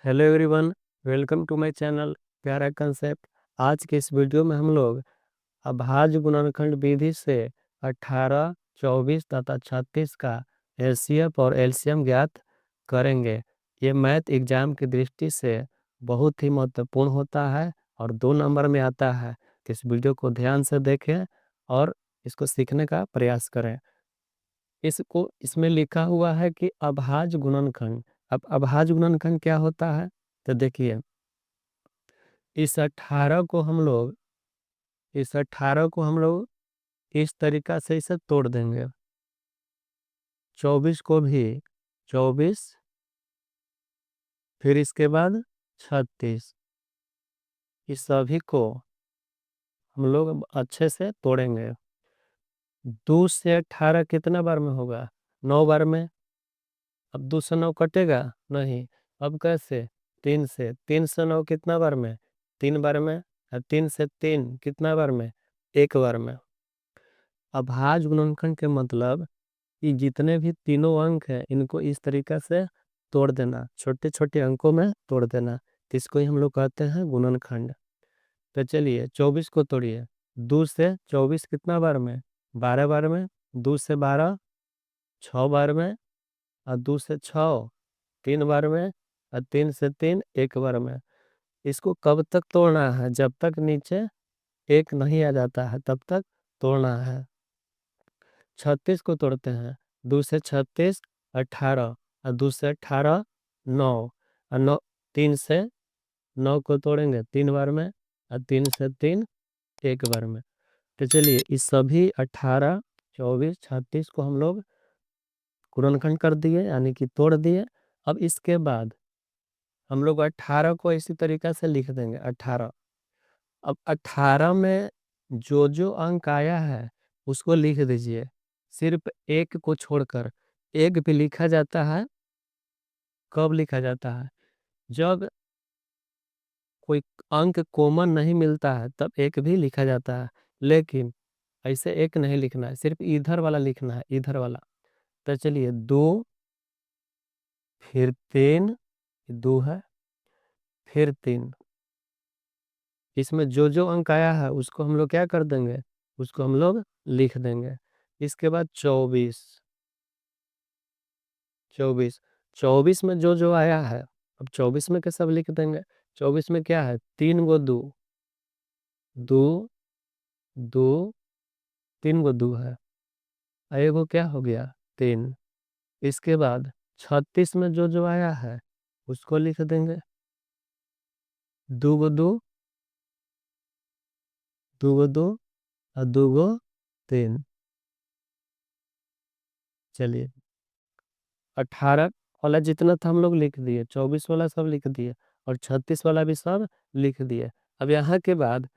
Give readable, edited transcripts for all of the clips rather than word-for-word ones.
Hello everyone. Welcome to my channel प्यारा concept. आज के इस वीडियो में हम लोग अभाज्य गुणनखंड विधि से 18, 24 तथा 36 का एलसीएम और एलसीएम ज्ञात करेंगे। ये मैथ एग्जाम की दृष्टि से बहुत ही महत्वपूर्ण होता है और 2 नंबर में आता है। तो इस वीडियो को ध्यान से देखें और इसको सीखने का प्रयास करें। इसमें लिखा हुआ है कि अभाज्य गुणनखंड। अब अभाज्य गुणनखंड क्या होता है? तो देखिए, इस 18 को हम लोग इस तरीका से इसे तोड़ देंगे। 24 को भी 24, फिर इसके बाद 36, इस सभी को हम लोग अब अच्छे से तोड़ेंगे। 2 से 18 कितना बार में होगा? 9 बार में। अब 2 से 9 कटेगा नहीं। अब कैसे? 3 से 9 कितना बार में? 3 बार में। और 3 से 3 कितना बार में? 1 बार में। अभाज्य गुणनखंड के मतलब कि जितने भी तीनों अंक हैं इनको इस तरीका से तोड़ देना, छोटे छोटे अंकों में तोड़ देना। तो इसको ही हम लोग कहते हैं गुणनखंड। तो चलिए 24 को तोड़िए। 2 से 24 कितना बार में? 12 बार में। 2 से 12 6 बार में। और 2 से 6 3 बार में। और 3 से 3 1 बार में। इसको कब तक तोड़ना है? जब तक नीचे 1 नहीं आ जाता है तब तक तोड़ना है। 36 को तोड़ते हैं। 2 से 36 18, और 2 से 18 9, और 9 3 से 9 को तोड़ेंगे 3 बार में। और 3 से 3 1 बार में। तो चलिए इस सभी 18, 24, 36 को हम लोग गुणनखंड कर दिए, यानी कि तोड़ दिए। अब इसके बाद हम लोग 18 को इसी तरीका से लिख देंगे 18। अब 18 में जो जो अंक आया है उसको लिख दीजिए, सिर्फ एक को छोड़कर। एक भी लिखा जाता है कब लिखा जाता है? जब कोई अंक कॉमन नहीं मिलता है तब एक भी लिखा जाता है। लेकिन ऐसे एक नहीं लिखना है, सिर्फ इधर वाला लिखना है, इधर वाला। तो चलिए 2, फिर 3, 2 है, फिर 3। इसमें जो जो अंक आया है उसको हम लोग क्या कर देंगे? उसको हम लोग लिख देंगे। इसके बाद 24, 24, 24 में जो जो आया है, अब 24 में के सब लिख देंगे। 24 में क्या है? 3 गो 2, 2, 2, 3 गो 2 है। एगो क्या हो गया? 3। इसके बाद 36 में जो जो आया है उसको लिख देंगे। 2 गो 2, 2 गो 2, और 2 गो 3। चलिए 18 वाला जितना था हम लोग लिख दिए, 24 वाला सब लिख दिए, और 36 वाला भी सब लिख दिए। अब यहाँ के बाद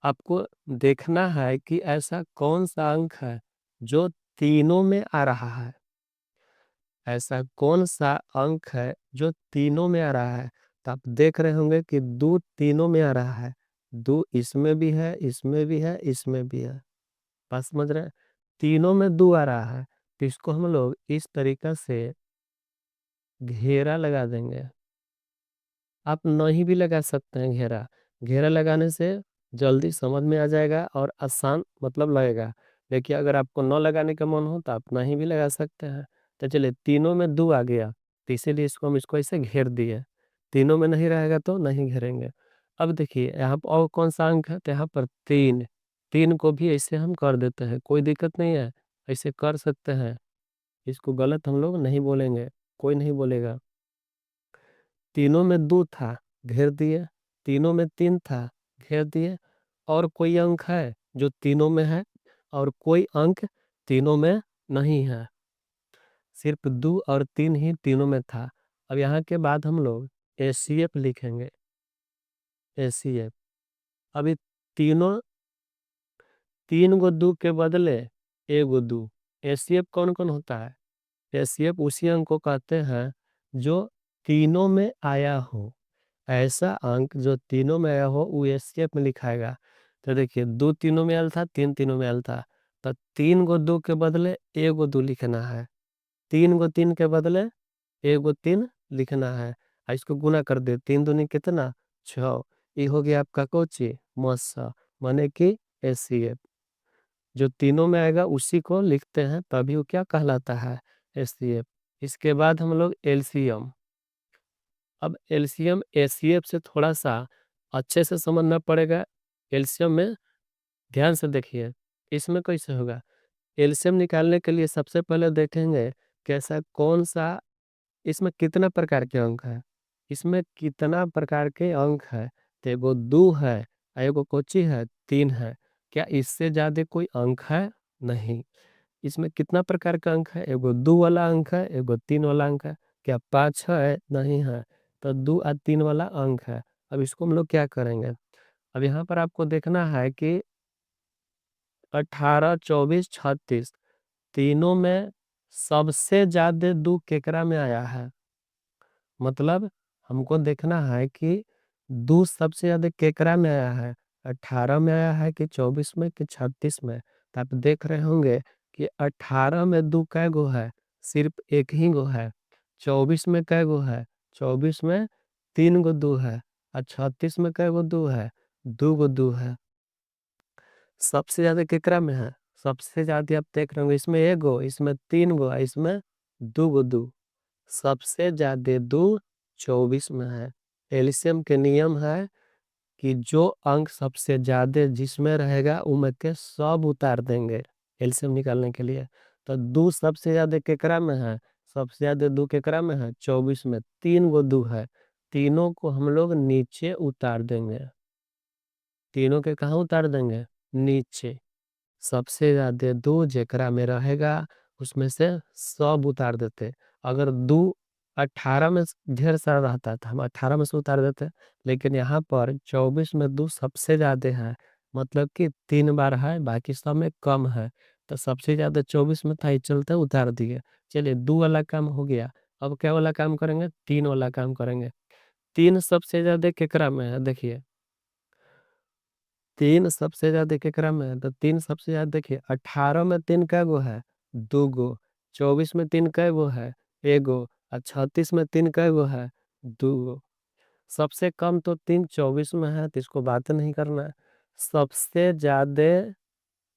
आपको देखना है कि ऐसा कौन सा अंक है जो तीनों में आ रहा है। ऐसा कौन सा अंक है जो तीनों में आ रहा है? तो आप देख रहे होंगे कि 2 तीनों में आ रहा है। 2 इसमें भी है, इसमें भी है, इसमें भी है। बात समझ रहे हैं? तीनों में 2 आ रहा है। तो इसको हम लोग इस तरीका से घेरा लगा देंगे। आप नहीं भी लगा सकते हैं घेरा। घेरा लगाने से जल्दी समझ में आ जाएगा और आसान मतलब लगेगा। देखिए, अगर आपको न लगाने का मन हो तो आप नहीं भी लगा सकते हैं। तो चलिए तीनों में 2 आ गया, तो इसीलिए इसको ऐसे घेर दिए। तीनों में नहीं रहेगा तो नहीं घेरेंगे। अब देखिए यहाँ पर और कौन सा अंक है? तो यहाँ पर 3। 3 को भी ऐसे हम कर देते हैं, कोई दिक्कत नहीं है, ऐसे कर सकते हैं। इसको गलत हम लोग नहीं बोलेंगे, कोई नहीं बोलेगा। तीनों में 2 था, घेर दिए। तीनों में 3 था, घेर दिए। और कोई अंक है जो तीनों में है? और कोई अंक तीनों में नहीं है, सिर्फ 2 और 3 ही तीनों में था। अब यहाँ के बाद हम लोग एसीएफ लिखेंगे। एसीएफ। अभी तीनों 3 गो 2 के बदले 1 गो 2। एसीएफ कौन कौन होता है? एसीएफ उसी अंक को कहते हैं जो तीनों में आया हो। ऐसा अंक जो तीनों में आया हो वो एससीएफ में लिखाएगा। तो देखिए 2 तीनों में आयल था, 3 तीनों में आयल था। तो 3 गो 2 के बदले 1 गो 2 लिखना है। 3 गो 3 के बदले 1 गो 3 लिखना है। इसको गुना कर दे, 3 दूनी कितना 6। ये हो गया आपका कोची मस्सा, माने कि एसीएफ। जो तीनों में आएगा उसी को लिखते हैं, तभी वो क्या कहलाता है, एसीएफ। इसके बाद हम लोग एलसीएम। अब एलसीएम एसीएफ से थोड़ा सा अच्छे से समझना पड़ेगा। एलसीएम में ध्यान से देखिए, इसमें कैसे होगा। एलसीएम निकालने के लिए सबसे पहले देखेंगे कैसा कौन सा, इसमें कितना प्रकार के अंक है, इसमें कितना प्रकार के अंक है। तो एगो 2 है, एगो कोची है 3 है। क्या इससे ज्यादा कोई अंक है, नहीं। इसमें कितना प्रकार का अंक है, एगो 2 वाला अंक है, एगो 3 वाला अंक है। क्या 5 है, नहीं है। तो 2 और 3 वाला अंक है। अब इसको हम लोग क्या करेंगे, अब यहाँ पर आपको देखना है कि 18 24 36 तीनों में सबसे ज्यादा 2 केकरा में आया है। मतलब हमको देखना है कि 2 सबसे ज्यादा केकरा में आया है, 18 में आया है कि 24 में कि 36 में। तो आप देख रहे होंगे कि 18 में 2 कै गो है, सिर्फ एक ही गो है। 24 में कै गो है, 24 में 3 गो 2 है। और 36 में कै गो 2 है, 2 गो 2 है। सबसे ज्यादा केकरा में है, सबसे ज्यादा आप देख रहे होंगे, इसमें एक गो, इसमें 3 गो, इसमें 2 गो 2। सबसे ज्यादा 2 24 में है। एलसीएम के नियम है कि जो अंक सबसे ज्यादा जिसमें रहेगा उमें के सब उतार देंगे एलसीएम निकालने के लिए। तो 2 सबसे ज्यादा केकरा में है, सबसे ज्यादा 2 केकरा में है 24 में, 3 गो 2 है। तीनों को हम लोग नीचे उतार देंगे, तीनों के कहाँ उतार देंगे, नीचे। सबसे ज्यादा 2 जेकरा में रहेगा उसमें से सब उतार देते। अगर 2 18 में ढेर सारा रहता था, हम 18 में से उतार देते। लेकिन यहाँ पर 24 में 2 सबसे ज्यादा है, मतलब कि 3 बार है, बाकी सब में कम है। तो सबसे ज्यादा 24 में था, ये चलते उतार दिए। चलिए 2 वाला काम हो गया। अब क्या वाला काम करेंगे, 3 वाला काम करेंगे। 3 सबसे ज्यादा केकरा में है, देखिए 3 सबसे ज्यादा केकरा में है। तो 3 सबसे ज्यादा देखिए, 18 में 3 कै गो है, 2 गो। 24 में 3 कै गो है, 1 गो। और 36 में 3 कै गो है, 2 गो। सबसे कम तो 3 24 में है, तो इसको बात नहीं करना है। सबसे ज्यादा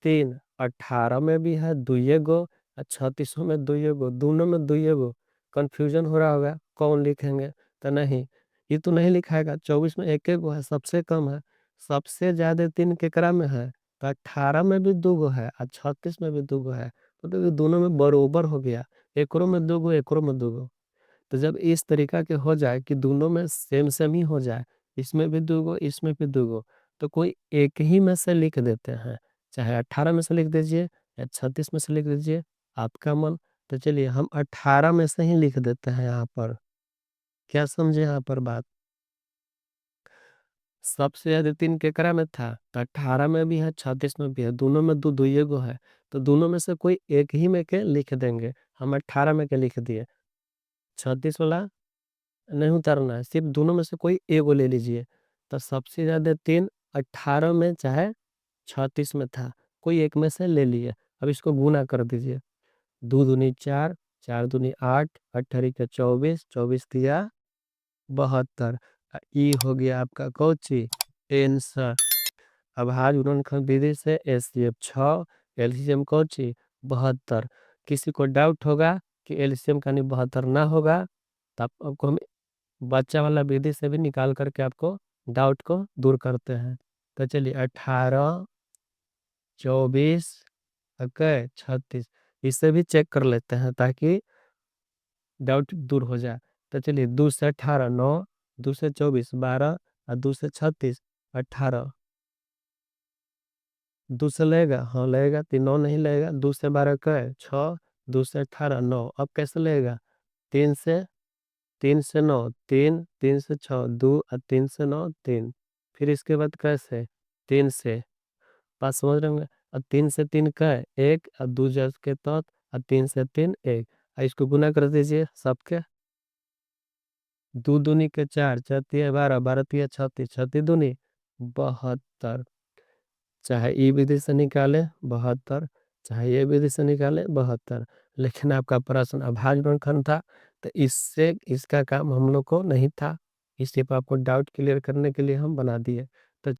3 18 में भी है, 2 गो। और 36 में 2 गो, दोनों में 2 गो। कंफ्यूजन हो रहा होगा कौन लिखेंगे, तो नहीं, ये तो नहीं लिखाएगा। 24 में 1 गो है, सबसे कम है। सबसे ज्यादा 3 केकरा में है, तो 18 में भी 2 गो है और 36 में भी 2 गो है। तो देखिए दोनों में बरोबर हो गया, एकरो में 2 गो, एकरो में 2 गो। तो जब इस तरीका के हो जाए कि दोनों में सेम सेम ही हो जाए, इसमें भी 2 गो, इसमें भी 2 गो, तो कोई एक ही में से लिख देते हैं। चाहे 18 में से लिख दीजिए या 36 में से लिख दीजिए, आपका मन। तो चलिए हम 18 में से ही लिख देते हैं यहाँ पर। क्या समझे यहाँ पर बात। सबसे ज्यादा 3 केकरा में था, तो 18 में भी है, 36 में भी है, दोनों में 2 2 गो है। तो दोनों में से कोई एक ही में के लिख देंगे। हम 18 में के लिख दिए। 36 वाला नहीं उतारना है, सिर्फ दोनों में से कोई एगो ले लीजिए। तो सबसे ज्यादा 3 18 में चाहे 36 में था, कोई एक में से ले लिए। अब इसको गुना कर दीजिए, 2 दूनी 4, 4 दूनी 8, 8 24, 24 दिया 72। ई हो गया आपका कौची, आंसर। अब हाज गुणनखंड विधि से एलसीएम 6, एलसीएम कौची 72। किसी को डाउट होगा कि एलसीएम का नहीं 72 ना होगा, तो आपको हम बच्चा वाला विधि से भी निकाल करके आपको डाउट को दूर करते हैं। तो चलिए 18 24 ओके 36, इसे भी चेक कर लेते हैं ताकि डाउट दूर हो जाए। तो चलिए 2 से 18 9, 2 से 24 12, और 2 से 36 18। 2 से लगेगा, हाँ लगेगा, 3 9 नहीं लगेगा। 2 से 12 कै 6, 2 से 18 9। अब कैसे लगेगा, 3 से 9 3, 3 से 6 2, और 3 से 9 3। फिर इसके बाद कैसे, 3 से, बात समझ रहे होंगे। और 3 से 3 का 1, और 2 जस के तौत, और 3 से 3 1। और इसको गुना कर दीजिए सबके, 2 दूनी के 4, 4 तिया 12, 12 तिया 36, 36 दूनी 72। चाहे ई विधि से निकाले 72, चाहे ये विधि से निकाले 72। लेकिन आपका प्रश्न अभाज्य गुणनखंड था, तो इससे इसका काम हम लोग को नहीं था, इस सिर्फ़ आपको डाउट क्लियर करने के लिए हम बना दिए।